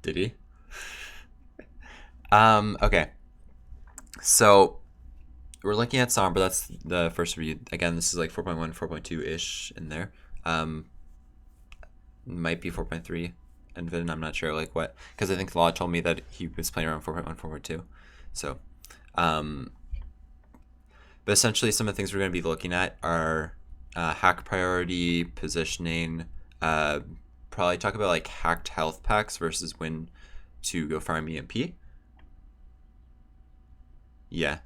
Did he? Okay. So we're looking at Sombra. That's the first review. Again, this is like 4.1, 4.2-ish in there. Might be 4.3. And then I'm not sure like what, because I think Law told me that he was playing around 4.1, 4.2. So, but essentially some of the things we're going to be looking at are hack priority, positioning, probably talk about like hacked health packs versus when to go farm EMP. Yeah.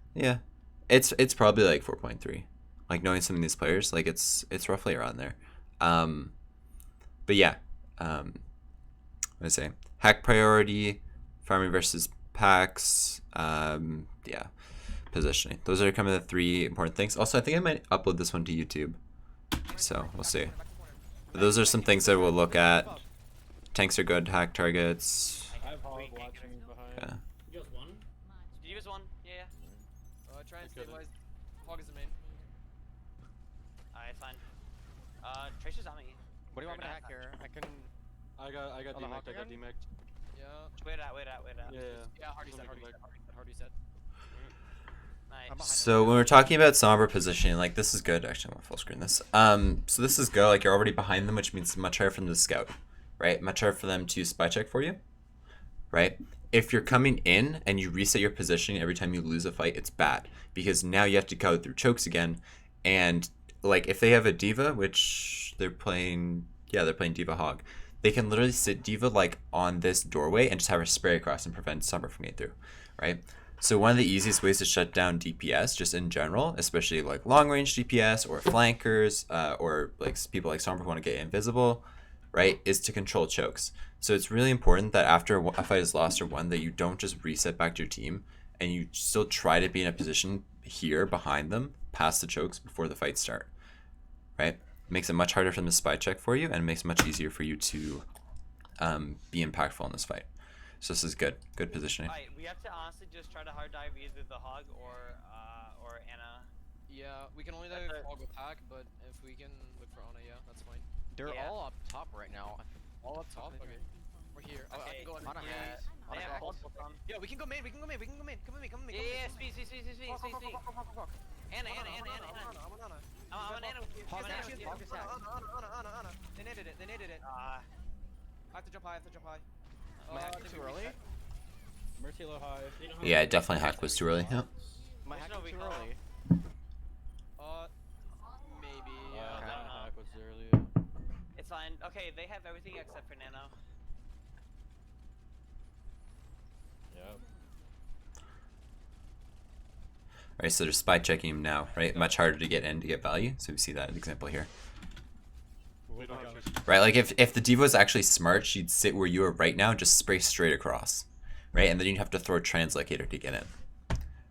It's probably like 4.3. Like knowing some of these players, like it's roughly around there. But yeah, what I say, hack priority, farming versus packs, yeah, positioning. Those are kind of the three important things. Also, I think I might upload this one to YouTube, so we'll see. But those are some things that we'll look at. Tanks are good hack targets. I have Hog watching behind. Yeah. You guys won? Did you use one? Yeah. Try and stabilize. Hog is the main. Alright, fine. Tracer's on me. What do you want me to hack here? I can. I got Oh, the Hog demected. I got again? demected. Yeah. Wait out. Yeah. Yeah, Hardy said. Nice. So when we're talking about Sombra positioning, like this is good. Actually, I want to full screen this. So this is go. Like you're already behind them, which means it's much harder for them to scout, right? Much harder for them to spy check for you, right? If you're coming in and you reset your positioning every time you lose a fight, it's bad because now you have to go through chokes again. And like if they have a diva, which they're playing, yeah, they're playing diva hog. They can literally sit diva like on this doorway and just have her spray across and prevent Sombra from getting through, right? So one of the easiest ways to shut down DPS, just in general, especially like long range DPS or flankers, or like people like Sombra who want to get invisible, right, is to control chokes. So it's really important that after a fight is lost or won, that you don't just reset back to your team and you still try to be in a position here behind them, past the chokes before the fight start, right? It makes it much harder for them to spy check for you and it makes it much easier for you to be impactful in this fight. So this is good positioning. Alright, we have to honestly just try to hard dive either the Hog or Anna. Yeah, we can only dive Hog with hack, but if we can look for Ana, yeah, that's fine. They're Yeah. all up top right now. All up top. Okay. We're here. I Okay. can go on. Ana Yeah, has. they Ana have has. multiple from. Yeah, we can go main. We can go main. Come with me. Come with me. Yeah, speed. Anna. I'm on Ana. I'm an Anna with you. Hog I'm an Anna is with you. hacked. Hog is hacked. Ana. They naded it. I have to jump high. Am I hacking too early? Mercy low high. Yeah, definitely hack was too early. Yeah. Am I There's no hacking too recall. early? Maybe. I don't know. Hack was early. It's fine. Okay, they have everything except for Nano. Yep. Right, so they're spy checking him now, right? Much harder to get in to get value. So we see that example here. We don't have Right, like if the diva was actually smart, she'd sit where you are right now, just spray straight across, right? And then you'd have to throw a translocator to get in,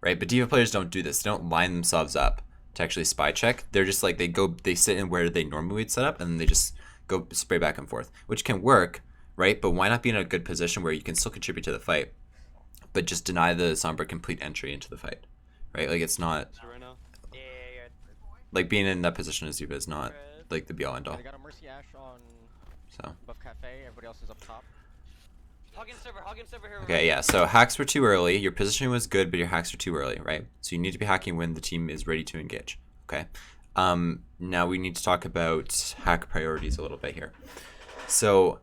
right? But diva players don't do this. They don't line themselves up to actually spy check. They're just like they sit in where they normally would set up, and then they just go spray back and forth, which can work, right? But why not be in a good position where you can still contribute to the fight, but just deny the Sombra complete entry into the fight, right? Like it's not right now. Yeah. like being in that position as diva is not like the be all end all. They got a Mercy Ash on So. above Cafe. Everybody else is up top. Hog and server here. Okay, yeah, so hacks were too early. Your positioning was good, but your hacks were too early, right? So you need to be hacking when the team is ready to engage, okay? Now we need to talk about hack priorities a little bit here. So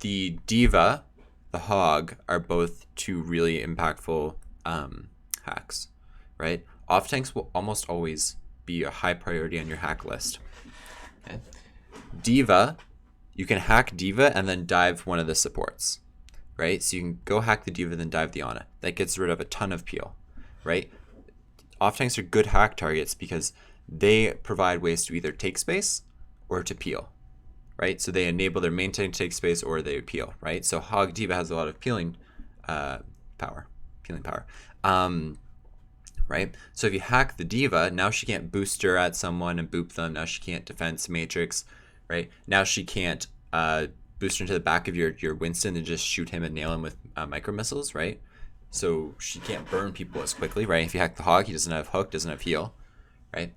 the Diva, the Hog, are both two really impactful hacks, right? Off tanks will almost always be a high priority on your hack list. Okay? Diva, you can hack Diva and then dive one of the supports, right? So you can go hack the Diva, then dive the Ana. That gets rid of a ton of peel, right? Off tanks are good hack targets because they provide ways to either take space or to peel, right? So they enable their main tank to take space or they peel, right? So Hog Diva has a lot of peeling power. Right? So if you hack the Diva, now she can't booster at someone and boop them. Now she can't defense matrix, right? Now she can't boost into the back of your Winston and just shoot him and nail him with micro missiles, right? So she can't burn people as quickly, right? If you hack the Hog, he doesn't have hook, doesn't have heal, right?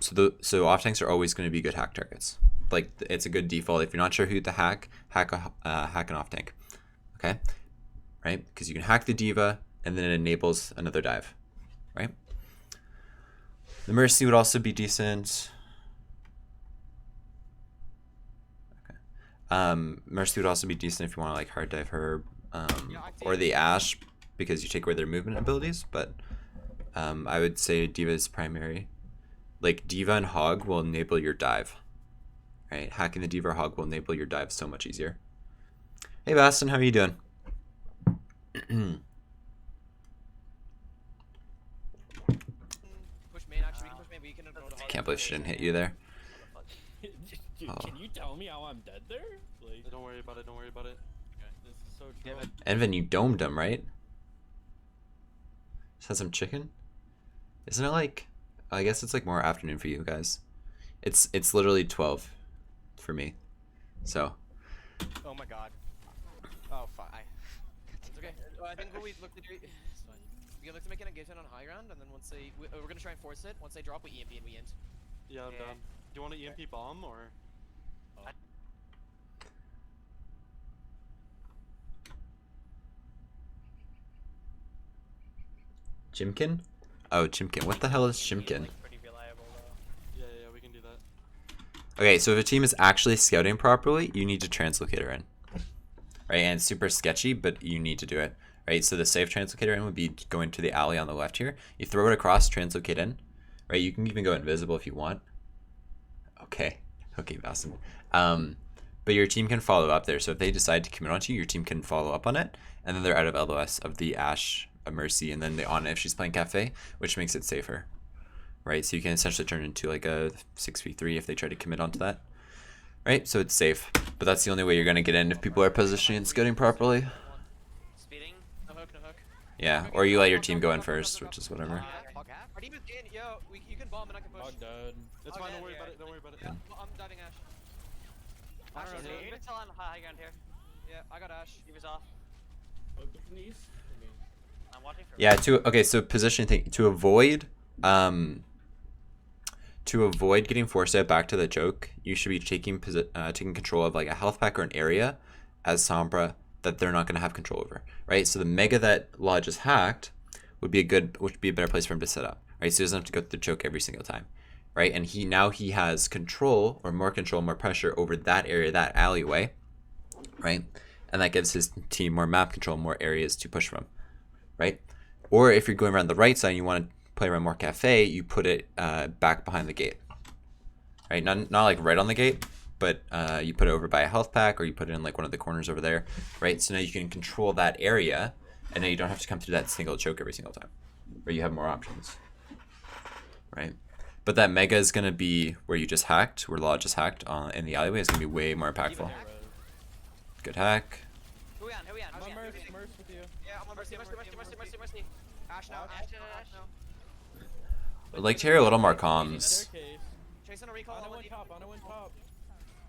So off tanks are always going to be good hack targets. Like it's a good default. If you're not sure who to hack an off tank. Okay, right? Because you can hack the Diva, and then it enables another dive, right? The Mercy would also be decent. Mercy would also be decent if you want to like hard dive her, or the Ash, because you take away their movement abilities. But I would say Diva is primary. Like Diva and Hog will enable your dive, right? Hacking the Diva or Hog will enable your dive so much easier. Hey Baston, how are you doing? Push main, actually, we can push main, we can ignore the hog. Can't believe she didn't hit you there. Dude, Oh. can you tell me how I'm dead there? Like, Don't worry about it. Don't worry about it. this is so Yeah, true. but Envin, you domed him, right? Just had some chicken? Isn't it like... I guess it's like more afternoon for you guys. It's literally 12 for me. So, oh my god. Oh fuck. It's okay. I think what we look to do, it's fine. We can look to make an engagement on high ground, and then once they, we're gonna try and force it. Once they drop, we EMP and we end. Yeah, I'm Yeah. down. Do you want an EMP bomb or? Jimkin? Oh, Chimkin. What the hell is Seems Chimkin? like pretty reliable though. Yeah, we can do that. Okay, so if a team is actually scouting properly, you need to translocator in. Right, and it's super sketchy, but you need to do it. Right, so the safe translocator in would be going to the alley on the left here. You throw it across, translocate in. Right, you can even go invisible if you want. Okay, Bastin. But your team can follow up there. So if they decide to commit onto you, your team can follow up on it, and then they're out of LOS of the Ash, a Mercy, and then the Ana if she's playing Cafe, which makes it safer. Right, so you can essentially turn into like a 6v3 if they try to commit onto that. Right, so it's safe, but that's the only way you're gonna get in if people are positioning and scouting properly. Speeding. No hook, no hook. Yeah, or you let your team go in first, which is whatever. Hog half? Our team is in, yo, you can bomb and I can push. Hog dead. It's Okay, fine. Don't worry yeah. about it. Don't worry about it. Yeah, I'm diving Ash. Ash Alright, is dude. in. You're still on high ground here. Yeah, I got Ash. Diva's off. Oh, please. I'm watching for. Yeah, okay, so position thing to avoid getting forced out back to the choke, you should be taking control of like a health pack or an area as Sombra that they're not going to have control over, right? So the mega that Lodge is hacked would be a better place for him to set up, right? So he doesn't have to go through the choke every single time, right? And he has control, more pressure over that area, that alleyway, right? And that gives his team more map control, more areas to push from, right? Or if you're going around the right side and you want to play around more Cafe, you put it back behind the gate, right? Not like right on the gate, but you put it over by a health pack, or you put it in like one of the corners over there, right? So now you can control that area, and now you don't have to come through that single choke every single time, where you have more options, right? But that mega is going to be where you just hacked, where Law just hacked in the alleyway. Is going to be way more impactful. Good hack. Who we on? Who we on? I'm Who on we on? Mercy, Mercy with you. Yeah, I'm on Mercy, Mercy. Ash now, Ash, Ash now. I'd like to hear a little more comms. Staircase. Chasing a recall. Ana on went the top, Ana went top.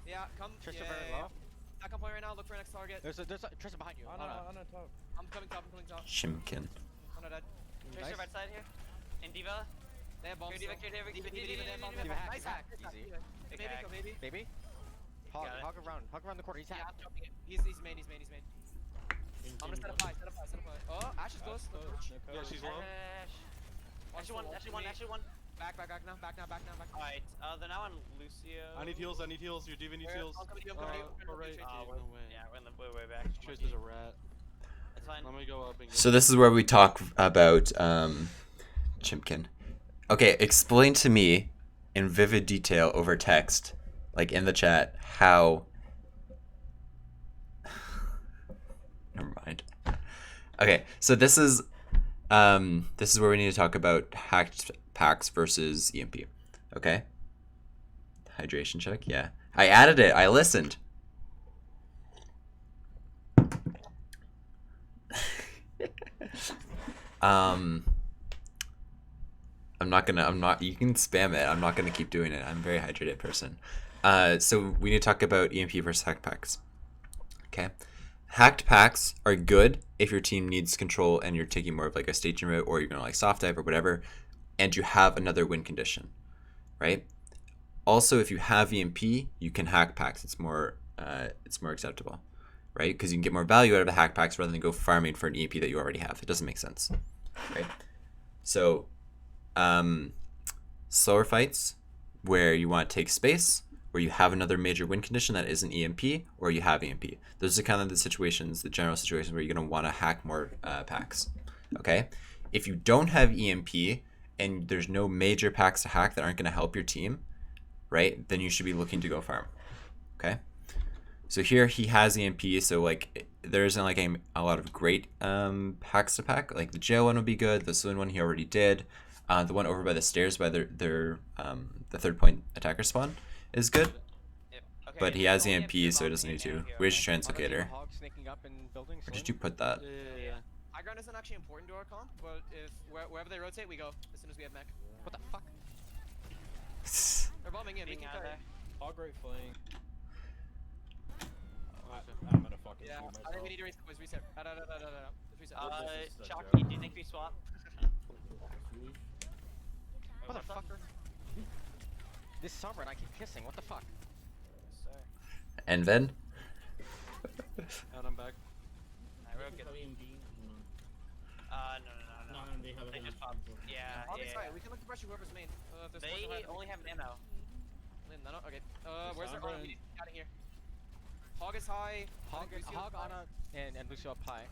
Yeah, come. Tristan Yeah, very yeah, low. yeah. Back on point right now. Look for next target. There's a Tristan behind you. Ana top. I'm coming top. Shimkin. I'm not dead. Tracer Nice. right side here. And Diva. They have bombs. Here, Diva, still. here, Diva, Diva, they have bombs. Diva hack, Nice Diva hack. hack. Easy. Big Maybe, hack. go, maybe. Baby. Hog Yeah. around the corner. He's Yeah, hacked. I'm jumping it. He's main. I'm gonna set up high. Oh, Ash is close. Close, no Yeah, cover. she's low. Actually one. Back now. Alright, they're now on Lucio. I need heals. Your diva needs heals. I'm coming to you. Alright. Oh, No way. yeah, we're in the way back. Tracer's a rat. It's fine. Let me go up and get So this is where we talk about Chimkin. Okay, explain to me in vivid detail over text, like in the chat, how. Never mind. Okay, so this is where we need to talk about hacked packs versus EMP. Okay. Hydration check. Yeah, I added it. I listened. You can spam it. I'm not gonna keep doing it. I'm a very hydrated person. So we need to talk about EMP versus hacked packs. Okay. Hacked packs are good if your team needs control and you're taking more of like a staging route, or you're gonna like soft dive or whatever, and you have another win condition, right? Also, if you have EMP, you can hack packs. It's more acceptable, right? Because you can get more value out of the hack packs rather than go farming for an EMP that you already have. It doesn't make sense, right? So, slower fights where you want to take space, where you have another major win condition that isn't EMP, or you have EMP. Those are kind of the situations, the general situations where you're going to want to hack more packs, okay? If you don't have EMP and there's no major packs to hack that aren't going to help your team, right, then you should be looking to go farm, okay? So here he has EMP, so like there isn't like a lot of great packs to pack. Like the jail one would be good, the saloon one he already did. The one over by the stairs by the 3rd-point attacker spawn is good, Yep. Okay, but he there's has only a EMP, few so he doesn't need boxes in to. here. Where's your translocator? Hog sneaking up in buildings. Where did you put that? Yeah. High ground isn't actually important to our comp, but if wherever they rotate, we go as soon as we have mech. What the fuck? They're bombing in. We Being can out carry. there. Hog right flank. I'm gonna fucking Yeah, shoot I think myself. we need to reset. Let's reset. Uh, This is a Chalky, joke. do you think we swap? Motherfucker. This Sombra and I keep kissing. What the fuck? And then Out, I'm back. Alright, we're good. No. They just popped. Yeah, Hog is yeah. high. We can look to pressure whoever's main. If there's They someone high- only have ammo. No, okay. Where's their Sombra arm? and- Out of here. Hog is high. Hog, Lucio Hog is high. on a and Lucio up high.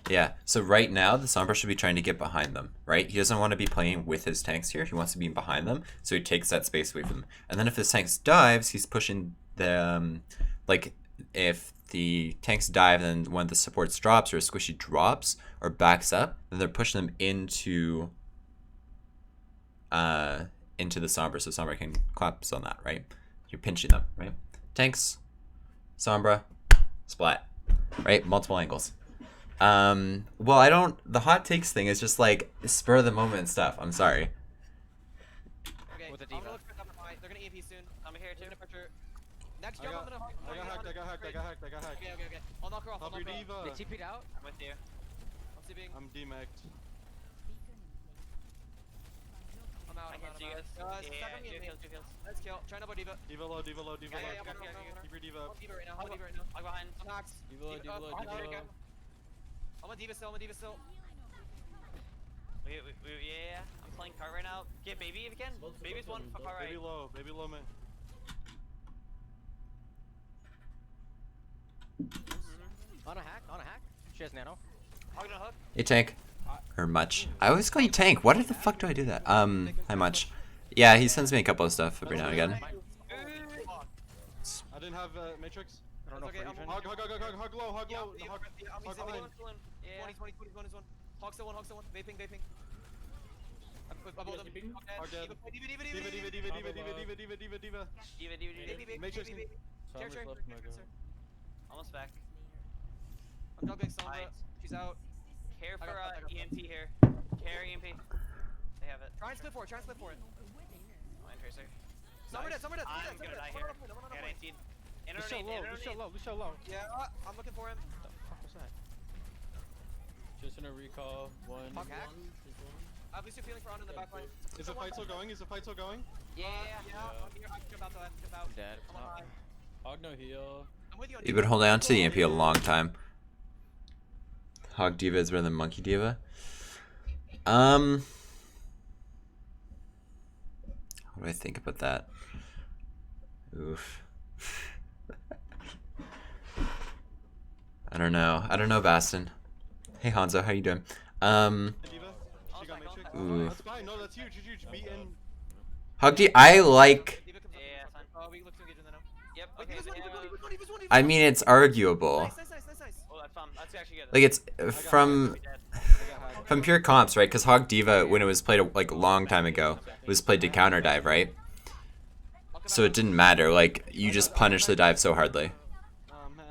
yeah, so right now the Sombra should be trying to get behind them, right? He doesn't want to be playing with his tanks here. He wants to be behind them, so he takes that space away from them. And then if his tanks dives, he's pushing the like if the tanks dive and then one of the supports drops or a squishy drops or backs up, then they're pushing them into the Sombra, so Sombra can collapse on that, right? You're pinching them, right? Tanks, Sombra, splat, right? Multiple angles. Well, the hot takes thing is just like spur of the moment stuff. I'm sorry. Okay, With a I'm gonna diva. look for them high. They're gonna EMP soon. I'm here too. They're gonna pressure. Next I jump, got, I'm gonna hog. I got hacked, I got hacked, I got hacked, I got hacked. Okay. I'll knock her off. I'll Help knock your her off. They diva. TP'd out. I'm with you. I'm sleeping. I'm demacked. I'm out. I I'm can't out. see you guys. Step on me in main. Two kills. Let's kill. Try to diva. Diva low, diva low, diva Yeah, low. yeah, I'm okay, on Keep your diva I'm up. diva right now. I'm diva right now. I'll go behind. I'm max. Diva low, diva low, I'm diva here low. again. I'm a diva still. Yeah. I'm playing cart right now. Get baby if you can. Baby's one. Fuck all right. Baby low, man. On a hack. She has nano. Hog on a hook. Hey, Tank. Or Much. I always call you Tank. Why the fuck do I do that? Hi, Much. Yeah, he sends me a couple of stuff every now and again. I didn't have Matrix. I don't know Okay, for I'm Adrian. Hog low, hog Yeah, low. yeah, Hog. yeah, I'm Hog easy. behind. 20, Yeah. 1 is one. Hog still one. Vaping. Above them. sleeping? Hog dead. Diva. Diva. Baby. Matrix. Sombra's Sure. left my go. Almost back. I'm juggling Sombra. Nice. She's out. Care I for got fucked. EMP here. Care EMP. They have it. Try and split for it. Line tracer. Sombra dead. I'm gonna die here. I got 19. Lucio low. Yeah, I'm looking for him. What the fuck was that? Just in a recall. One. Hog hack. I have Lucio feeling for on in the back line. Is the fight still going? Yeah. I'm here. I can jump out. I'm dead. I'm on high. Hog no heal. I'm with you on You've Diva. been holding on to the EMP a long time. Hog Diva is better than Monkey Diva. What do I think about that? Oof. I don't know, Bastin. Hey Hanzo, how you doing? Diva. She got Matrix. Ooh. That's fine. No, that's huge. Beaten. Hog Diva, I like. Diva comes up. Yeah, fine. We look to engage in the now. Yep. Wait, Okay. Diva's one. I mean, it's arguable. Nice. Oh, that's fun. That's actually good. Like it's got from Dead. from pure comps, right? Because Hog Diva, when it was played like a long time ago, was played to counter dive, right? So it didn't matter. Like you just punish the dive so hardly. Oh man,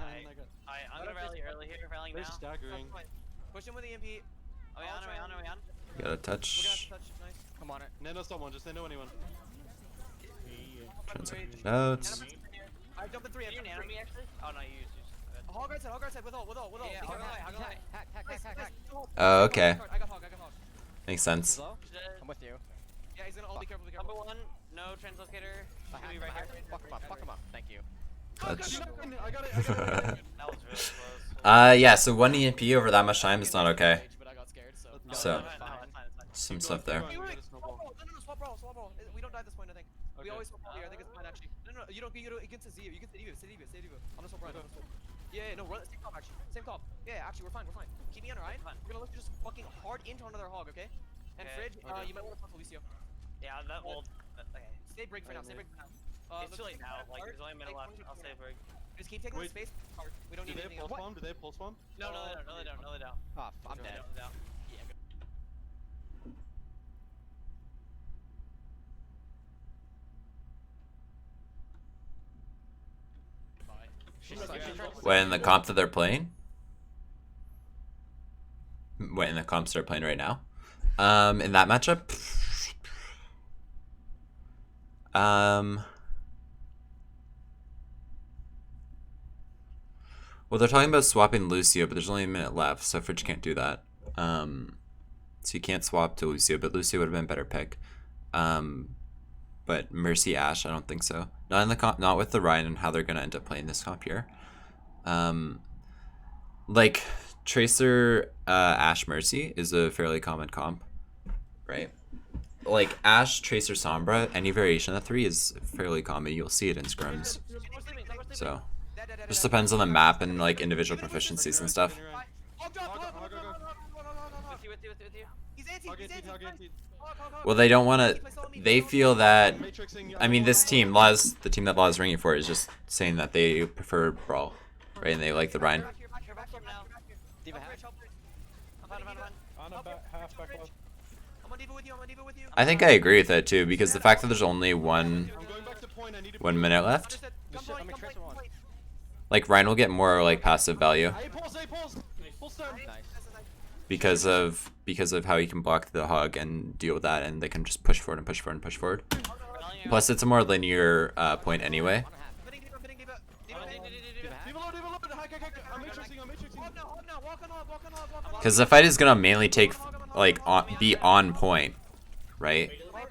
I'm gonna rally early here. Rallying they're now. staggering. Push him with the EMP. Are we on? We're gonna have You gotta to touch. touch. Nice. I'm on it. Nano someone, just nano anyone. Notes. I jumped in 3. Did you nano me actually? Oh no, you used. Hog right side. With all. Yeah, Be hog careful. away. Hack. Oh, okay. I got hog. Makes sense. Low. She's dead. I'm with you. Yeah, he's gonna all be careful. Number one, no translocator. I Should be right here. Fuck him up. Thank you. Touch. I got it. That was really close. Yeah, so 1 EMP over that much time is not okay. But I got scared, so. No, So- it's fine, it's fine, it's fine. Some Keep stuff going, there. keep going, Wait, get a snowball. no, swap brawl. We don't die at this point, I think. We Okay. always swap brawl here. I think it's fine actually. No, you don't. You can stay you can stay Diva. I'm gonna swap Ryan. Yeah, no, run. Same top actually. Same top. Yeah, actually, we're fine. Keep me on Ryan. We're gonna let you just fucking hard into another hog, okay? And Okay. Fridge, Okay. you might want to talk to Lucio. Yeah, that will. Okay. Stay break for now. Okay. It's too late now. Like, there's only a minute left. I'll save break. Just keep taking the Wait. space. Hard. We don't Do need they anything pulse else. bomb? Do they pulse bomb? No, they don't. Oh, I'm dead. Yeah, good. Bye. She's Look, like, yeah. she's trying to- When in the comp that they're playing? When in the comps they're playing right now? In that matchup? Well, they're talking about swapping Lucio, but there's only a minute left, so Fridge can't do that. So you can't swap to Lucio, but Lucio would have been a better pick. But Mercy Ash, I don't think so. Not in the comp, not with the Ryan and how they're gonna end up playing this comp here. Like Tracer Ash Mercy is a fairly common comp, right? Like Ash Tracer Sombra, any variation of the 3 is fairly common. You'll see it in scrims. So just depends on the map and like individual proficiencies and stuff. Hog drop, Hog, hog, hog, hog, hog. With you. He's anti, Hog anti, hog anti. Well, they don't want to. They feel that. Matrixing, I mean, this team, Law's, the team that Law's ringing for, is just saying that they prefer Brawl, right? And they like the Ryan. Back here now. Diva hack. I'm fine. On a half back left. I'm on Diva with you. I think I agree with that too, because the fact that there's only one I'm going back to point. I need to 1 minute left, Understood. This shit, Come let me point, trace one. like Ryan will get more like passive value A pulse. Full stun. Nice. because of how he can block the hog and deal with that, and they can just push forward. Plus, it's a more linear point anyway. Fitting Diva. Diva hack. Diva low. Hack. I'm matrixing. Hog now, walk on hog. Because the fight is gonna mainly take like be on point, right? Hog.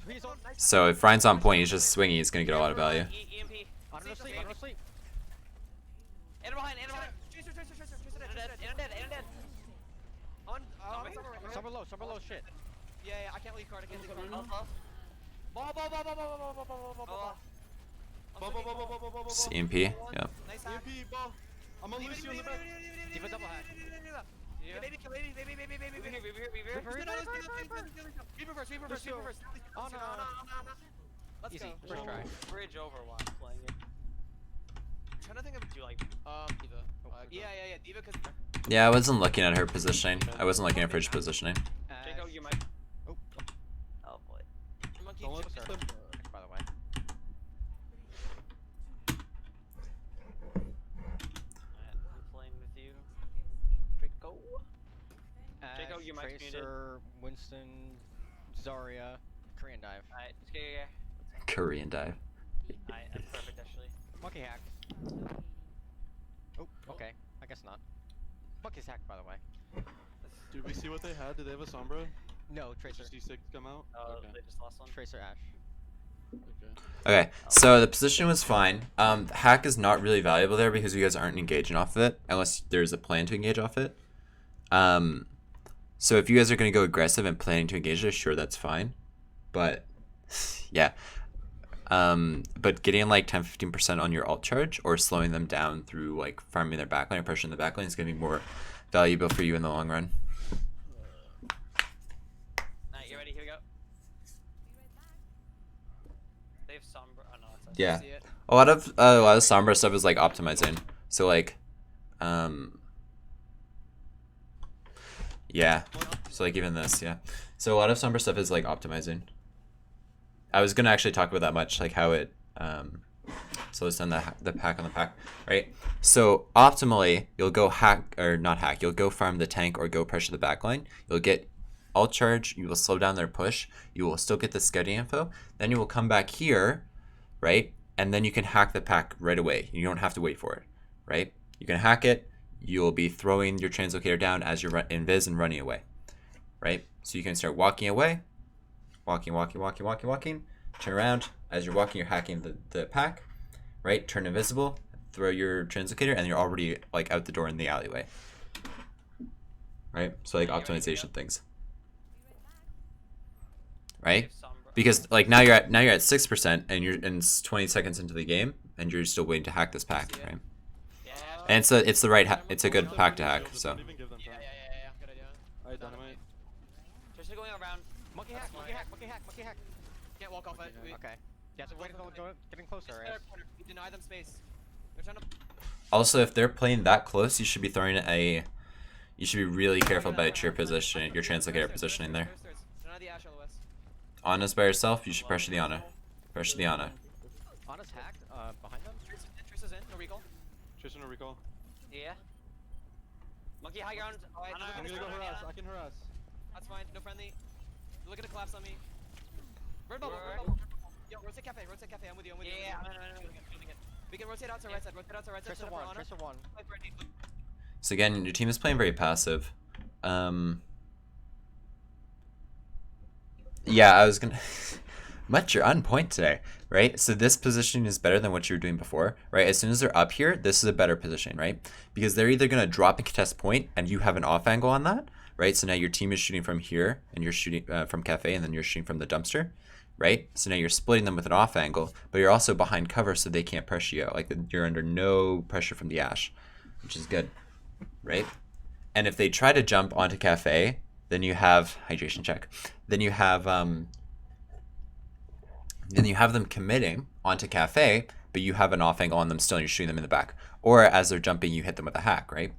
He's on. So if Ryan's on point, he's just swinging. He's gonna get a lot of value. EMP. On no sleep. And behind. Tracer. And dead. On, Sombra low, shit. Yeah, I can't leave card. Ball. Ball. CMP, yeah. Nice hack. EMP ball. I'm on Lucio in the back. Diva double hack. Baby. Reverse. Oh, no. Let's Easy. go. First try. Bridge over while I'm playing it. I'm trying to think of Do you like? Diva. Yeah. Diva, cause Yeah, I wasn't looking at her positioning. I wasn't looking at Fridge positioning. Jacob, Ash. you might. Oh, Oh boy. monkey. Don't let sir. them. By the way. I'm playing with you. Draco. Ash, Jacob, your mic's muted. Tracer, Winston, Zarya, Korean dive. Alright, just get. Korean dive. Alright, that's perfect actually. Monkey hack. Oh, okay. I guess not. Monkey's hacked, by the way. Did we see what they had? Did they have a Sombra? No, Did Tracer. you see 6 come out? Okay. They just lost one. Tracer Ash. Okay. Okay, so the position was fine. Hack is not really valuable there because you guys aren't engaging off of it unless there's a plan to engage off it. So if you guys are going to go aggressive and planning to engage it, sure, that's fine. But yeah. But getting like 10-15% on your alt charge or slowing them down through like farming their backline or pressuring the backline is going to be more valuable for you in the long run. Alright, you ready? Here we go. They have Sombra. Oh no, it's Yeah. See it. A lot of Sombra stuff is like optimizing. So like, yeah. So like even this, yeah. So a lot of Sombra stuff is like optimizing. I was gonna actually talk about that much, like how it slows down the pack on the pack, right? So optimally, you'll go hack or not hack. You'll go farm the tank or go pressure the backline. You'll get alt charge. You will slow down their push. You will still get the scouting info. Then you will come back here, right? And then you can hack the pack right away. You don't have to wait for it, right? You can hack it. You'll be throwing your translocator down as you're invis and running away, right? So you can start walking away, walking. Turn around as you're walking. You're hacking the pack, right? Turn invisible, throw your translocator, and you're already like out the door in the alleyway. Right? So like Are you ready to optimization go? things. Right? If Sombra- Because like now you're at 6% and it's 20 seconds into the game and you're still waiting to hack this pack, right? Yeah. And it's the right it's a good pack to hack, so Don't even give them Yeah, time. good idea. Alright, dynamite. Just going around. Monkey That's hack, monkey fine. hack, monkey hack, monkey hack. Can't walk off it. We, Okay. Yeah, so wait until getting It's closer, their right? corner. We deny them space. They're trying to. also if they're playing that close, you should be really careful about your position, your translocator positioning there. Deny the Ash on the west. Anna's by herself, you should pressure the Anna. Pressure the Anna. Anna's hacked, behind them. Trace is in. No recall. Tracer no recall. Yeah. Monkey high ground. Alright, Anna, I'm gonna go harass. I can harass. That's fine. No friendly. They're looking to collapse on me. Red bubble. Right. Red bubble. Yo, rotate cafe. Rotate cafe. I'm with you. I'm with you. Yeah, I'm no, with no, you. no. We can rotate out to right side. Rotate out to right side. Tracer set up for one, Anna. Tracer one. Play for Andy. So again, your team is playing very passive. Yeah, I was gonna Much, you're on point today, right? So this position is better than what you were doing before, right? As soon as they're up here, this is a better position, right? Because they're either gonna drop and contest point and you have an off angle on that, right? So now your team is shooting from here and you're shooting from cafe and then you're shooting from the dumpster, right? So now you're splitting them with an off angle, but you're also behind cover so they can't pressure you out. Like you're under no pressure from the ash, which is good, right? And if they try to jump onto cafe, then you have hydration check. Then you have them committing onto cafe, but you have an off angle on them still and you're shooting them in the back. Or as they're jumping, you hit them with a hack, right?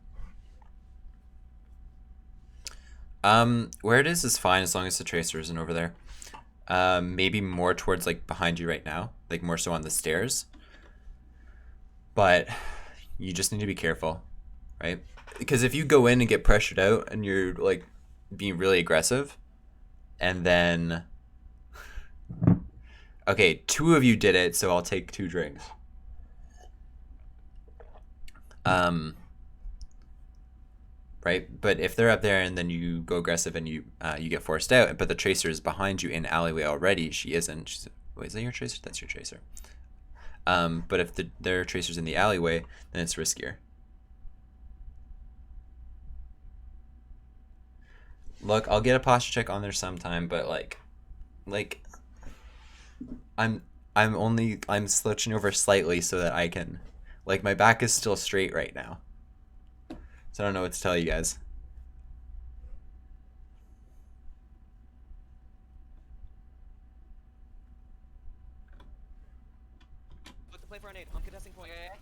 Where it is fine as long as the tracer isn't over there. Maybe more towards like behind you right now, like more so on the stairs. But you just need to be careful, right? Because if you go in and get pressured out and you're like being really aggressive, and then okay, 2 of you did it, so I'll take 2 drinks. Right, but if they're up there and then you go aggressive and you get forced out, but the tracer is behind you in alleyway already, she isn't. Wait, is that your tracer? That's your tracer. But if their tracer's in the alleyway, then it's riskier. Look, I'll get a posture check on there sometime, but like I'm slouching over slightly so that I can, like, my back is still straight right now. So I don't know what to tell you guys. Look to play for a nade. I'm contesting point. Okay.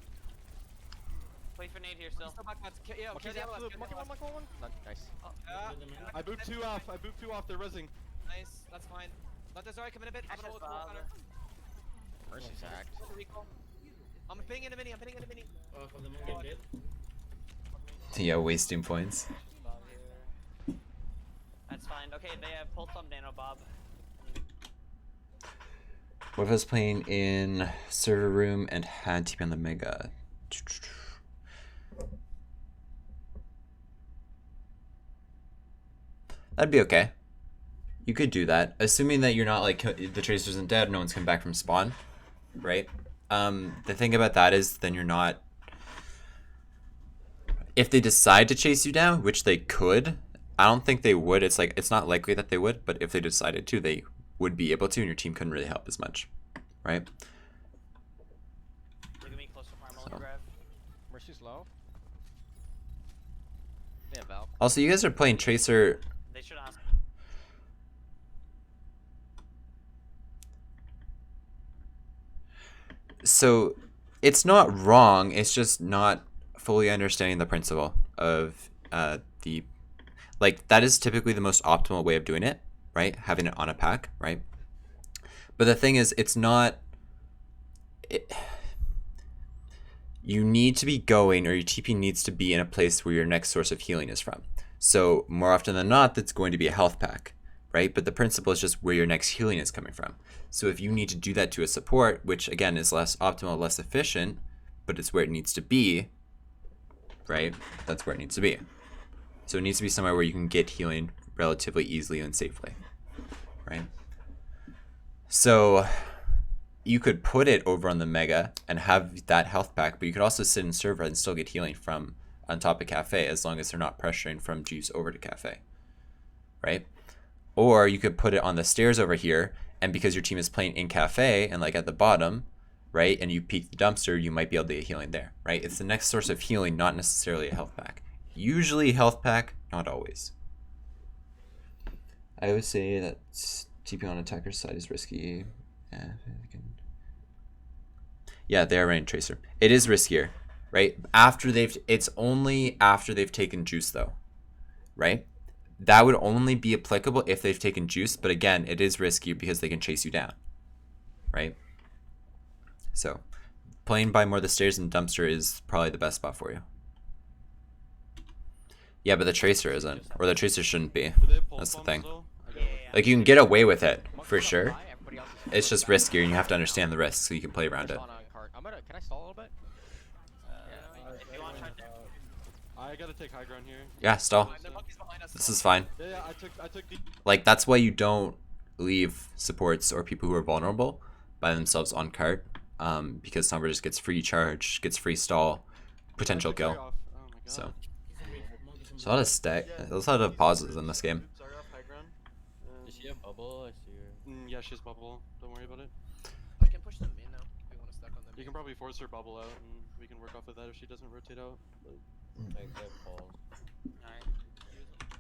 Play for nade here still. Still back left. Yeah, Monkey's carry the absolute, left, monkey carry one, the monkey one. Nice. left. I booped 2 off. I booped 2 off. They're rezzing. Nice, that's fine. Let the Zari come in a bit. I'm gonna hold the Bob. corner. Mercy's hacked. Recall. I'm pinning in a mini. I'm pinning in a mini. Yeah, wasting points. Bob here. That's fine. Okay, they have pulled some nano Bob. What if I was playing in server room and had TP on the mega? That'd be okay. You could do that, assuming that you're not like the tracer isn't dead, no one's come back from spawn, right? The thing about that is then you're not. If they decide to chase you down, which they could, I don't think they would. It's like it's not likely that they would, but if they decided to, they would be able to, and your team couldn't really help as much, right? Look at me close to farm. So. Grab. Mercy's low. Yeah, Val. Also, you guys are playing tracer. They should ask. So it's not wrong. It's just not fully understanding the principle of the, like, that is typically the most optimal way of doing it, right? Having it on a pack, right? But the thing is, it's not. You need to be going, or your TP needs to be in a place where your next source of healing is from. So more often than not, that's going to be a health pack, right? But the principle is just where your next healing is coming from. So if you need to do that to a support, which again is less optimal, less efficient, but it's where it needs to be, right? That's where it needs to be. So it needs to be somewhere where you can get healing relatively easily and safely, right? So you could put it over on the Mega and have that health pack, but you could also sit in server and still get healing from on top of Cafe as long as they're not pressuring from Juice over to Cafe, right? Or you could put it on the stairs over here, and because your team is playing in Cafe and like at the bottom, right, and you peek the dumpster, you might be able to get healing there, right? It's the next source of healing, not necessarily a health pack. Usually health pack, not always. I would say that TP on attacker's side is risky. Yeah, they are running Tracer. It is riskier, right? It's only after they've taken Juice though, right? That would only be applicable if they've taken Juice, but again, it is risky because they can chase you down, right? So, playing by more the stairs and dumpster is probably the best spot for you. Yeah, but the Tracer isn't, or the Tracer shouldn't be. Do they have pulse That's the bombs thing. as well? Like, you can get away with it, for sure. It's just riskier, and you have to understand the risks so you can play around it. Can I stall a little bit? If you want to try to. I gotta take high ground here. Yeah, stall. The monkey's behind us. This is fine. Yeah, I took the. Like, that's why you don't leave supports or people who are vulnerable by themselves on cart, because Sombra just gets free charge, gets free stall, potential kill. Oh my god. So, there's a lot of stack. There's a lot of pauses in this game. Sorry off high ground. Does she have bubble? I see her. Yeah, she has bubble. Don't worry about it. I can push them in now if we want to stack on them. You can probably force her bubble out, and we can work off of that if she doesn't rotate out. But Like that falls. Alright.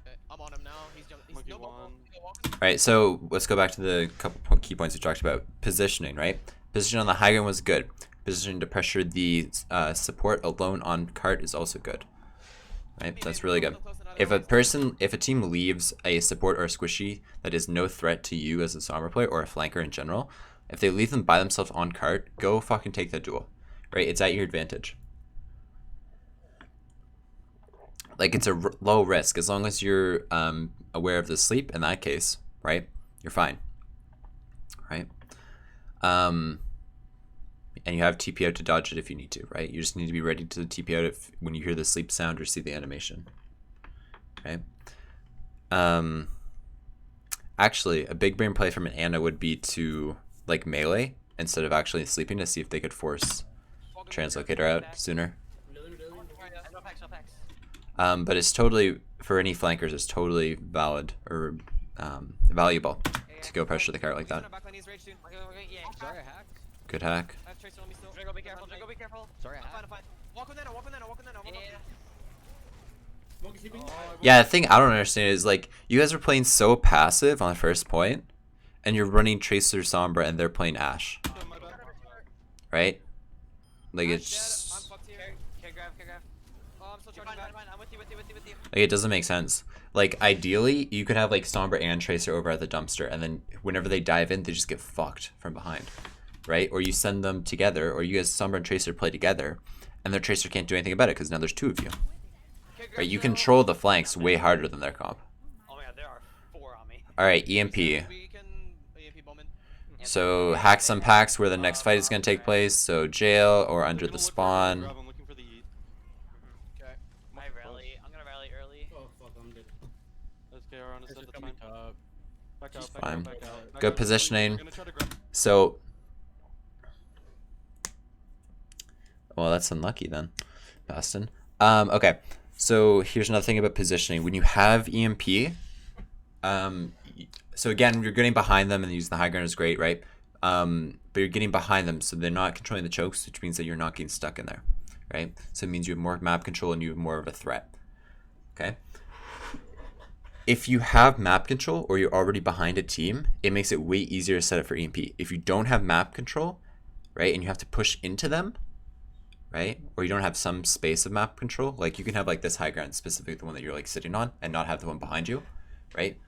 Okay, I'm on him now. He's jumping. Monkey No bubble. one. Go walk. Right, so let's go back to the couple key points we talked about. Positioning, right? Position on the high ground was good. Positioning to pressure the support alone on cart is also good. Right, that's really good. If a team leaves a support or a squishy that is no threat to you as a Sombra player or a flanker in general, if they leave them by themselves on cart, go fucking take that duel. Right, it's at your advantage. Like, it's a low risk as long as you're aware of the sleep. In that case, right, you're fine, right? And you have TP out to dodge it if you need to, right? You just need to be ready to TP out when you hear the sleep sound or see the animation, right? Actually, a big brain play from an Ana would be to like melee instead of actually sleeping to see if they could force translocator out sooner. No packs, no packs. But it's totally, for any flankers, it's totally valid or valuable to go pressure the cart like that. Yeah. Sorry, I hacked. Good hack. I have Tracer on me still. Drago, be careful. Drago, be careful. Sorry, I I'm fine, hacked. I'm fine. Walk with Nano, walk with Nano, walk with Nano. Yeah. Yeah, the thing I don't understand is, like, you guys are playing so passive on the first point, and you're running Tracer Sombra and they're playing Ashe, my bad. right? Like, I'm it's fucked here. Care grab, care grab. Oh, I'm still You're charging fine, back. fine, fine. I'm with you, with you, with you, with you. like, it doesn't make sense. Like, ideally, you could have like Sombra and Tracer over at the dumpster, and then whenever they dive in, they just get fucked from behind, right? Or you send them together, or you guys Sombra and Tracer play together, and their Tracer can't do anything about it because now there's two of you, right? You control the flanks way harder than their comp. Oh my god, there are 4 on me. All right, EMP. We can EMP bomb in. So hack some packs where the next fight is gonna take place. So jail or under the spawn. I'm looking for the eat. Okay. I'm gonna rally early. Oh fuck, I'm dead. That's KR on his side, It's that's coming fine. top. Back Just out, back fine. out, back out. Back Good out. positioning. We're gonna try to grab. So, well, that's unlucky then, Baston. Okay. So here's another thing about positioning. When you have EMP, so again, you're getting behind them and using the high ground is great, right? But you're getting behind them, so they're not controlling the chokes, which means that you're not getting stuck in there, right? So it means you have more map control and you have more of a threat. Okay. If you have map control or you're already behind a team, it makes it way easier to set up for EMP. If you don't have map control, right, and you have to push into them, right, or you don't have some space of map control, like you can have like this high ground, specifically the one that you're like sitting on, and not have the one behind you, right?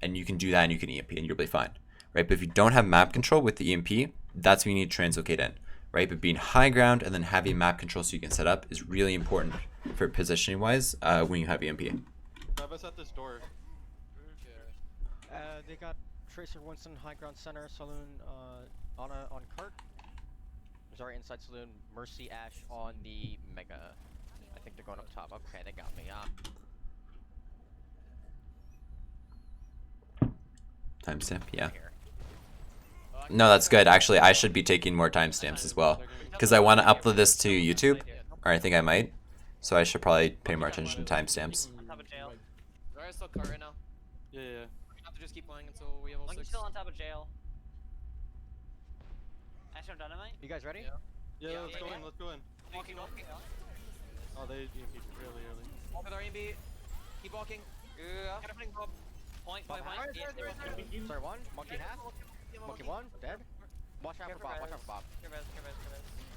And you can do that and you can EMP and you'll be fine, right? But if you don't have map control with the EMP, that's when you need to translocate in, right? But being high ground and then having map control so you can set up is really important for positioning wise when you have EMP. Grab us at this door. They got Tracer Winston, High Ground Center, Saloon, on cart. Sorry, inside Saloon, Mercy Ash on the Mega. I think they're going up top. Okay, they got me. Timestamp, yeah. Here. No, that's good. Actually, I should be taking more timestamps as well. Because I want to upload this to YouTube, or I think I might. So I should probably pay more attention to timestamps. On top of jail. Zarya's still cart right now. Yeah, yeah. We're gonna have to just keep playing until we have all Monkey's 6. still on top of jail. Ash on dynamite. You guys ready? Yeah, Yeah, let's yeah, go yeah. in, let's go in. Walking. Oh, they EMP really early. Walk with our AMB. Keep walking. Yeah. Get everything up. Point. Alright, Yeah, sorry. Sorry, one. Monkey half. Monkey one. Dead. Watch out for Bob. Watch out for Bob. Care res.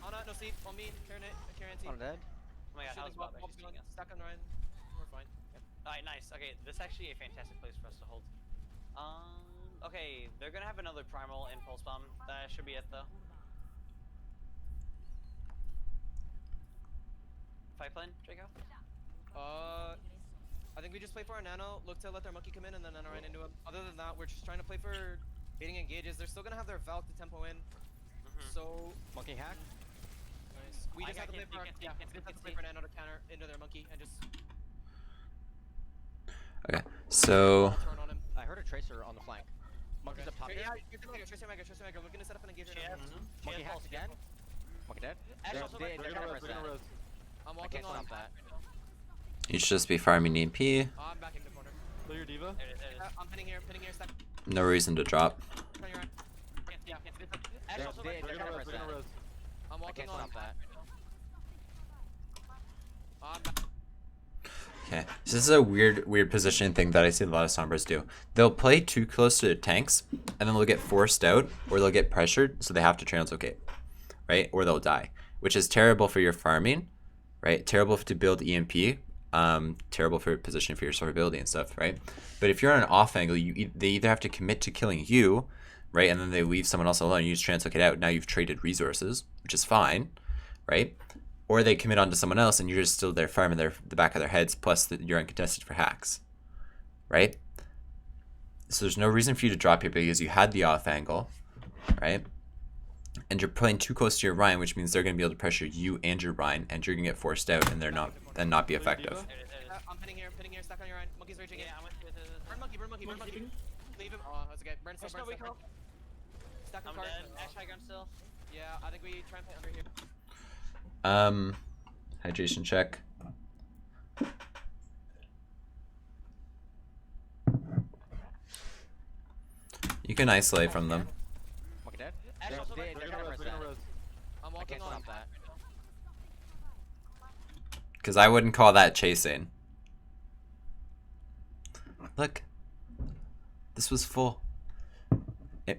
Oh no seat. On me. Karen T. On dead. Oh my god, how's Bob actually seeing us? Stack on Ryan. We're fine. Alright, nice. Okay, this is actually a fantastic place for us to hold. Okay, they're gonna have another primal impulse bomb. That should be it though. Fight plan, Draco? I think we just play for our nano, look to let their monkey come in, and then nano right into him. Other than that, we're just trying to play for baiting engages. They're still gonna have their Valk to tempo in. So Monkey hack. nice. We I just have to got play him, for our, you can see, yeah, you we can just have to see. play for nano to counter into their monkey and just Okay, so turn on him. I heard a tracer on the flank. Monkey's up top here. Yeah, Tracer Mega. We're gonna set up an engagement. She has, Monkey pulse hacks again. Monkey dead. Ash They're- also they- right they're there. gonna They're res gonna that. res. I'm I walking can't on. stop that. you should just be farming EMP. I'm backing the corner. Play your diva. There it is. I'm pinning here, stack No reason to drop. on your end. Yeah. Ash They're- also they- right they're there. gonna res They're gonna that. res. I'm I walking can't on. stop that. I'm back. Okay, so this is a weird positioning thing that I see a lot of Sombras do. They'll play too close to the tanks, and then they'll get forced out, or they'll get pressured, so they have to translocate, right? Or they'll die, which is terrible for your farming, right? Terrible to build EMP, terrible for positioning for your survivability and stuff, right? But if you're on an off angle, they either have to commit to killing you, right? And then they leave someone else alone, you just translocate out, now you've traded resources, which is fine, right? Or they commit onto someone else and you're just still there farming the back of their heads, plus you're uncontested for hacks, right? So there's no reason for you to drop here because you had the off angle, right? And you're playing too close to your Rhine, which means they're going to be able to pressure you and your Rhine, and you're going to get forced out and not be effective. There it is. I'm pinning here, stack on your end. Monkey's raging in. Yeah, I'm with you. Burn monkey. Leave him. Oh, that's okay. Burn There's stuff, no recall. Stack on I'm cart. dead. Ash high ground still. Yeah, I think we try and play under here. Hydration check. You can isolate from them. Monkey dead. Ash They're- also they- right they're there. gonna res They're gonna that. res. I'm I walking can't on. stop that. Because I wouldn't call that chasing. Look. This was full.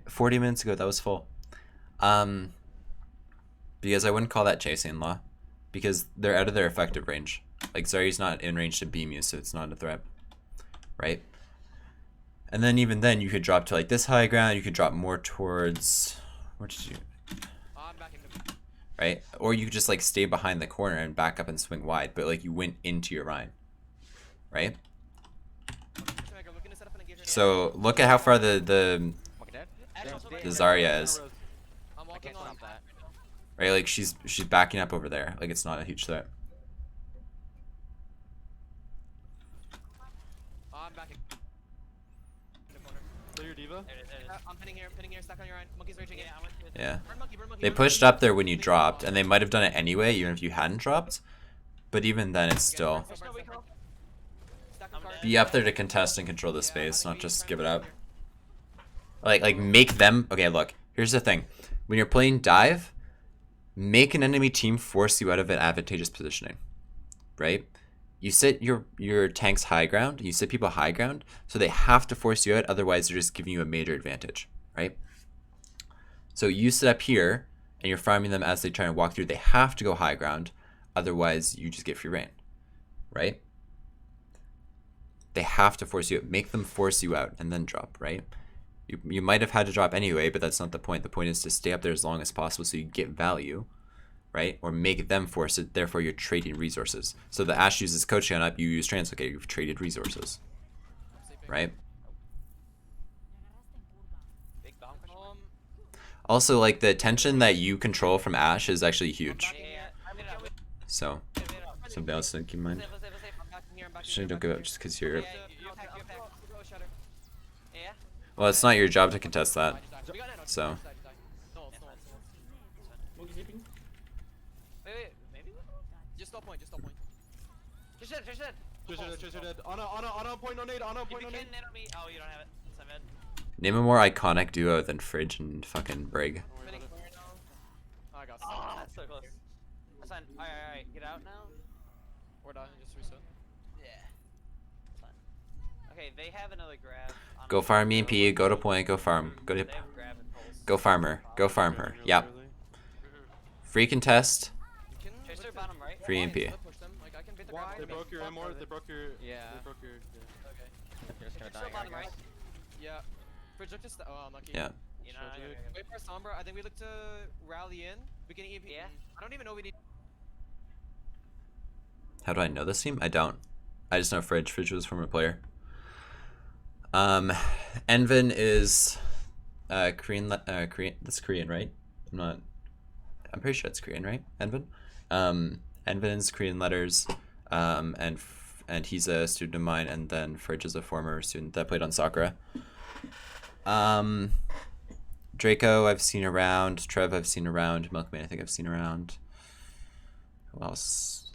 40 minutes ago, that was full. Because I wouldn't call that chasing, Law. Because they're out of their effective range. Like, Zarya's not in range to beam you, so it's not a threat. Right? And then even then, you could drop to, like, this high ground. You could drop more towards... Where did you... I'm backing them. Right? Or you could just like stay behind the corner and back up and swing wide, but like you went into your Rhine. Right? Looking to set up an engagement. So look at how far the Monkey dead. Ash They're- also they- right the there. Zarya is. I'm I walking can't on. stop that. Right? Like she's backing up over there. Like it's not a huge threat. I'm backing. In the corner. Play your diva. There it is. I'm pinning here, stack on your end. Monkey's raging in. Yeah, I'm with you. Yeah. Burn monkey. They pushed up there when you dropped, and they might have done it anyway, even if you hadn't dropped. But even then, it's still There's no recall. Stack on I'm cart. dead. be up there to contest and control the Yeah, I space, think not we just try give and it play up. here. Like make them. Okay, look. Here's the thing. When you're playing dive, make an enemy team force you out of an advantageous positioning. Right? You sit your tanks high ground. You sit people high ground, so they have to force you out. Otherwise, they're just giving you a major advantage. Right? So you sit up here, and you're farming them as they try and walk through. They have to go high ground. Otherwise, you just get free reign. Right? They have to force you out. Make them force you out and then drop, right? You might have had to drop anyway, but that's not the point. The point is to stay up there as long as possible so you get value, right? Or make them force it, therefore you're trading resources. So the Ash uses coaching on up, you use translocator, you've traded resources, I'm sleeping. right? Big bomb question. Also, like, the attention that you control from Ash is actually huge. Yeah. I'm gonna out. So, something else to keep in mind. Let's save. I'm backing here. Actually, don't give up just because you're... Yeah, you pack. Shatter. Yeah. Well, it's not your job to contest that. We got nano. So, point, just stop point. Just dead, just dead. Tracer dead. On point, no nade, on If point, you no can nade. nade on me. Oh, you don't have it. So bad. Name a more iconic duo than Fridge and fucking Brig. Don't worry Spinning about it. clear now. I got Oh, that's so close. That's fine. Alright. Get out now. Or die, just reset. Yeah. That's fine. Okay, they have another grab. On Go farm EMP, go to point, go farm. Go to They have grab and pulse. go farm her. Go farm her. Really Yep. early. Free contest. You can Tracer look to bottom right. Free Lions, EMP. let push them. Like, I can bait the Why? grab. They on me. broke your Fuck immort. with They it. broke your. Yeah. They broke your. Yeah. Okay. They're just gonna Still die bottom here, right. guys. Yeah. Project is oh, unlucky. Yeah. You know, Sure, dude. Wait for Sombra. I think we look to rally in. We can EMP. Yeah. I don't even know we need. How do I know this team? I don't. I just know Fridge. Fridge was a former player. Envin is Korean. Korean. That's Korean, right? I'm pretty sure it's Korean, right? Envin. Envin's Korean letters. And he's a student of mine. And then Fridge is a former student that played on Sakura. Draco I've seen around. Trev I've seen around. Milkman I think I've seen around. Who else?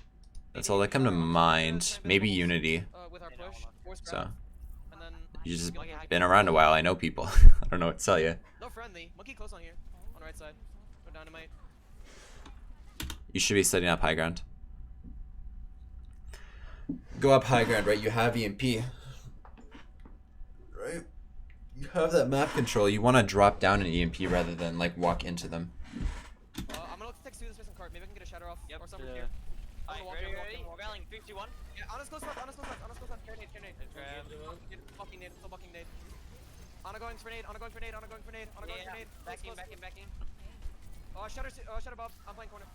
That's all that come to mind. Maybe Unity. With our They don't push. wanna- Force So grab. And then. you just Monkey high been point. around a while. I know people. I don't know what to tell you. No friendly. Monkey close on here. On the right side. No dynamite. You should be setting up high ground. Go up high ground, right? You have EMP. Right? You have that map control. You want to drop down an EMP rather than like walk into them. I'm gonna look to text you this space and cart. Maybe I can get a shatter off. Yep. Or something Yeah. here. Alright, walk ready, in, walk ready? in, walk We're rallying 3, 2, 1. Yeah, honest close left, honest close left, honest close left. Carry nade, carry nade. Grab. Fucking nade, still fucking nade. Anna going for nade, Anna going for nade, Anna going for nade, Anna going for nade. Close, Backing, close. backing, backing. Shatter above. I'm playing corner.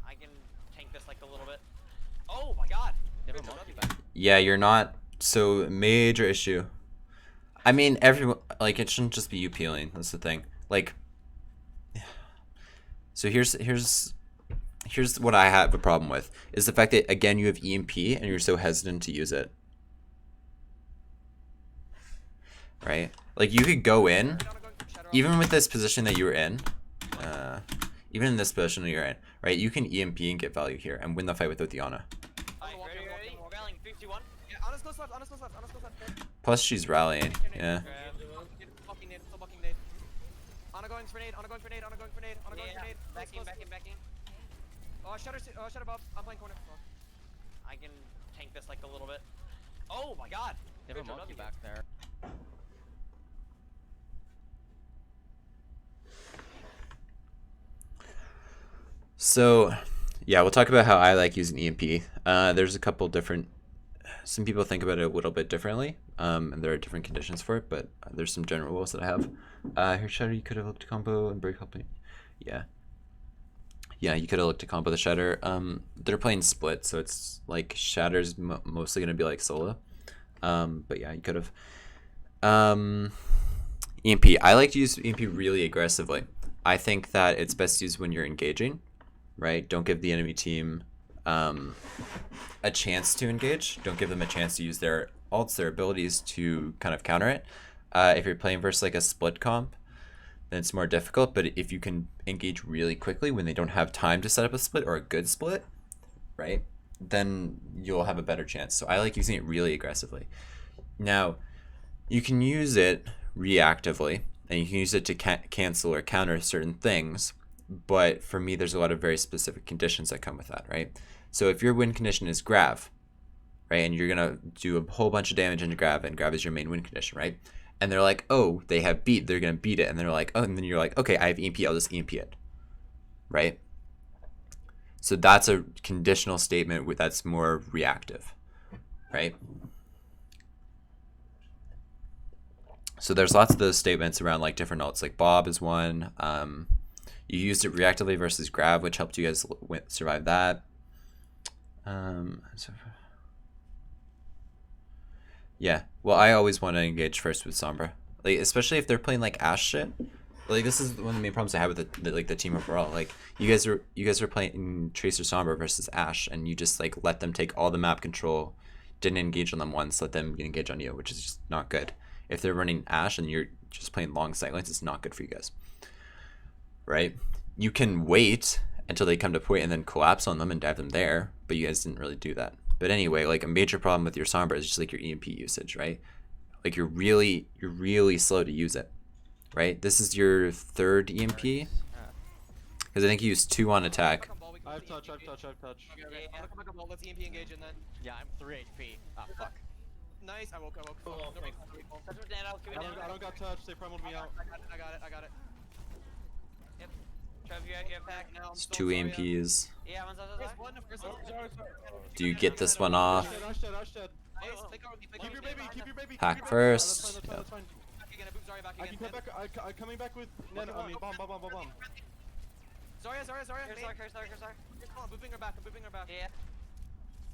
I can tank this like a little bit. Oh my god. They have a monkey back. Yeah, you're not. So major issue. I mean, everyone like it shouldn't just be you peeling. That's the thing. Like, so here's what I have a problem with is the fact that again you have EMP and you're so hesitant to use it. Right? Like you could go in, Anna going for shatter off. even with this position that you were in. Even in this position that you're in, right? You can EMP and get value here and win the fight without the Ana. Alright, walk ready, in, walk ready? in, walk We're rallying 3, 2, 1. Yeah, honest close left, honest close left, honest close left. Plus she's rallying. Yeah. Grab. Fucking nade, still fucking nade. Anna going for nade, Anna going for nade, Anna going for nade, Anna going for Yeah, nade. Close, backing, close. backing, backing. Shatter above. I'm playing corner. I can tank this like a little bit. Oh my god. They have a Good monkey job. back there. So, yeah, we'll talk about how I like using EMP. There's a couple different. Some people think about it a little bit differently, and there are different conditions for it. But there's some general rules that I have. Here, Shatter, you could have looked to combo and break helping. Yeah. Yeah, you could have looked to combo the Shatter. They're playing split, so it's like Shatter's mostly gonna be like solo. But yeah, you could have. EMP. I like to use EMP really aggressively. I think that it's best used when you're engaging, right? Don't give the enemy team a chance to engage. Don't give them a chance to use their ults, their abilities to kind of counter it. If you're playing versus like a split comp, then it's more difficult. But if you can engage really quickly when they don't have time to set up a split or a good split, right, then you'll have a better chance. So I like using it really aggressively. Now, you can use it reactively, and you can use it to cancel or counter certain things. But for me, there's a lot of very specific conditions that come with that, right? So if your win condition is Grav, right, and you're gonna do a whole bunch of damage into Grav, and Grav is your main win condition, right? And they're like, oh, they have beat, they're gonna beat it, and they're like, oh, and then you're like, okay, I have EMP, I'll just EMP it, right? So that's a conditional statement that's more reactive, right? So there's lots of those statements around like different ults, like Bob is one. You used it reactively versus Grav, which helped you guys survive that. Yeah, well, I always want to engage first with Sombra, like especially if they're playing like Ashe shit. Like this is one of the main problems I have with the team overall. Like you guys are playing Tracer Sombra versus Ashe, and you just like let them take all the map control, didn't engage on them once, let them engage on you, which is just not good. If they're running Ashe and you're just playing long sightlines, it's not good for you guys. Right? You can wait until they come to point and then collapse on them and dive them there. But you guys didn't really do that. But anyway, like a major problem with your Sombra is just like your EMP usage, right? Like you're really slow to use it, right? This is your third EMP because I think you used 2 on attack. I have touch. Okay, okay. Yeah. I'm gonna come back up. Let's EMP engage and then. Yeah, I'm 3 HP. Ah, fuck. Nice. I woke. Oh, No thanks. recall. Touch with Nano, give it I Nano. don't got touch. They primaled me out. I got it. Trev, you're at your pack. Now I'm It's still 2 Zarya. EMPs. Yeah, one's First one, first one. Do you get this one off? Ash dead. Nice. Fake our ulti, fake our Keep your ulti. baby. Keep your baby. Hack keep your baby. first. That's fine. That's fine. Back again. I boot Zarya back I again. can come back. I'm coming back with. Nano. I mean, bomb. Zarya. Cursor, Main. cursor. Come on, booping her back. Yeah.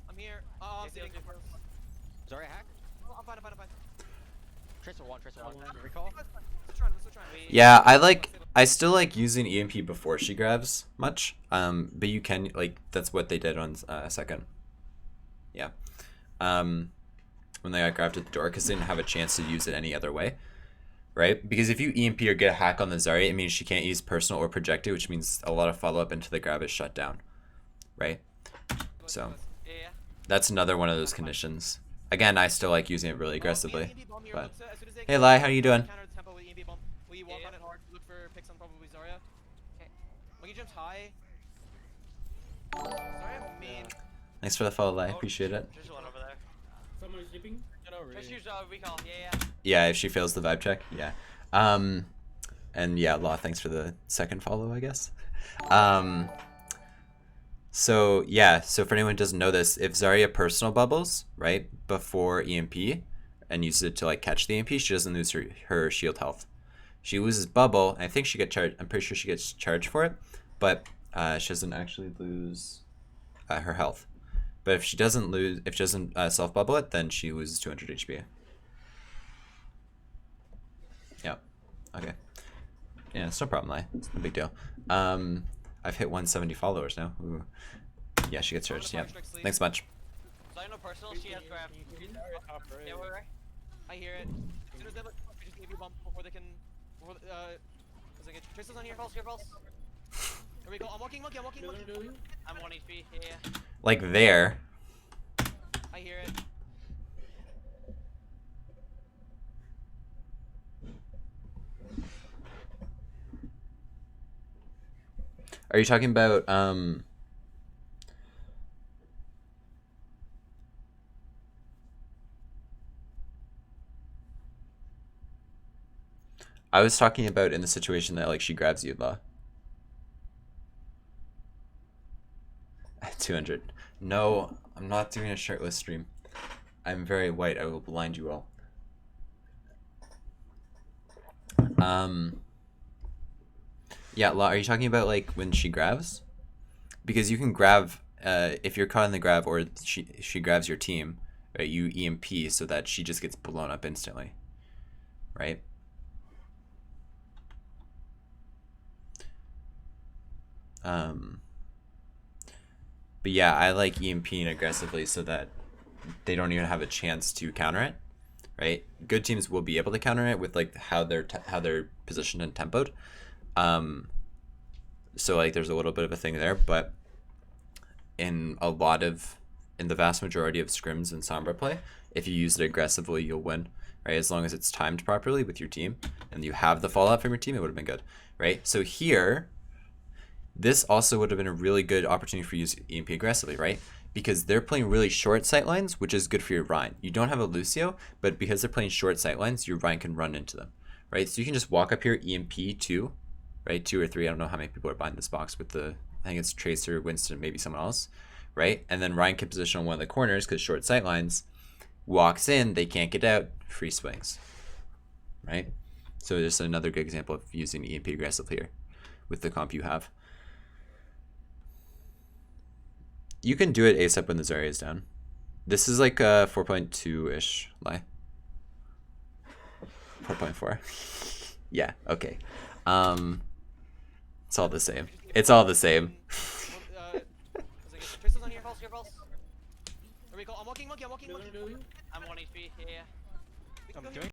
I'm here. Oh, I'm sitting. Zarya hack. Oh, I'm fine. Tracer 1. Recall. Let's try. Yeah, I still like using EMP before she grabs much. But you can like that's what they did on second. Yeah. When they got grabbed at the door because they didn't have a chance to use it any other way. Right? Because if you EMP or get a hack on the Zarya, it means she can't use personal or projected, which means a lot of follow-up into the grab is shut down. Right? So Yeah. that's another one of those conditions. Again, I still like using it really aggressively. But hey, Lai, how you doing? Counter the tempo with EMP bomb. We walk Yeah. on it hard. Look for picks on probably Zarya. Okay. When he jumps high. Zarya main. Thanks for the follow, Lai. Appreciate it. There's one over there. Someone is sleeping? Just use recall. Yeah. Yeah, if she fails the vibe check, yeah. And yeah, Law, thanks for the second follow, I guess. So yeah, so for anyone who doesn't know this, if Zarya personal bubbles, right, before EMP and uses it to like catch the EMP, she doesn't lose her shield health. She loses bubble, and I think she gets charged. I'm pretty sure she gets charged for it, but she doesn't actually lose her health. But if she doesn't self bubble it, then she loses 200 HP. Yeah. Okay. Yeah, it's no problem, Lai. It's no big deal. I've hit 170 followers now. Ooh. Yeah, she gets charged. Yeah. Thanks so much. So I know personal, she has grab. Yeah, wait. I hear it. As soon as they look, we just EMP bomb before they can. Tracer's on here. Your pulse. Here we go. I'm walking monkey. I'm 1 HP. Yeah. Like there. I hear it. Are you talking about I was talking about in the situation that like she grabs you, Law. 200. No, I'm not doing a shirtless stream. I'm very white. I will blind you all. Yeah, Law, are you talking about like when she grabs? Because you can grab if you're caught in the grab or she grabs your team, right? You EMP so that she just gets blown up instantly, right? But yeah, I like EMPing aggressively so that they don't even have a chance to counter it, right? Good teams will be able to counter it with like how they're positioned and tempoed. So like there's a little bit of a thing there, but in the vast majority of scrims and Sombra play, if you use it aggressively, you'll win, right? As long as it's timed properly with your team and you have the fallout from your team, it would have been good, right? So here, this also would have been a really good opportunity for you to use EMP aggressively, right? Because they're playing really short sight lines, which is good for your Ryan. You don't have a Lucio, but because they're playing short sight lines, your Ryan can run into them, right? So you can just walk up here, EMP 2, right? 2 or 3, I don't know how many people are behind this box with I think it's Tracer, Winston, maybe someone else, right? And then Ryan can position on one of the corners because short sight lines, walks in, they can't get out, free swings, right? So just another good example of using EMP aggressively here with the comp you have. You can do it ASAP when the Zarya is down. This is like a 4.2-ish lie. 4.4. Yeah, okay. It's all the same. It's all the same. Tracer's on here. Your pulse. Here we go. I'm walking monkey. I'm 1 HP. Yeah. I'm doing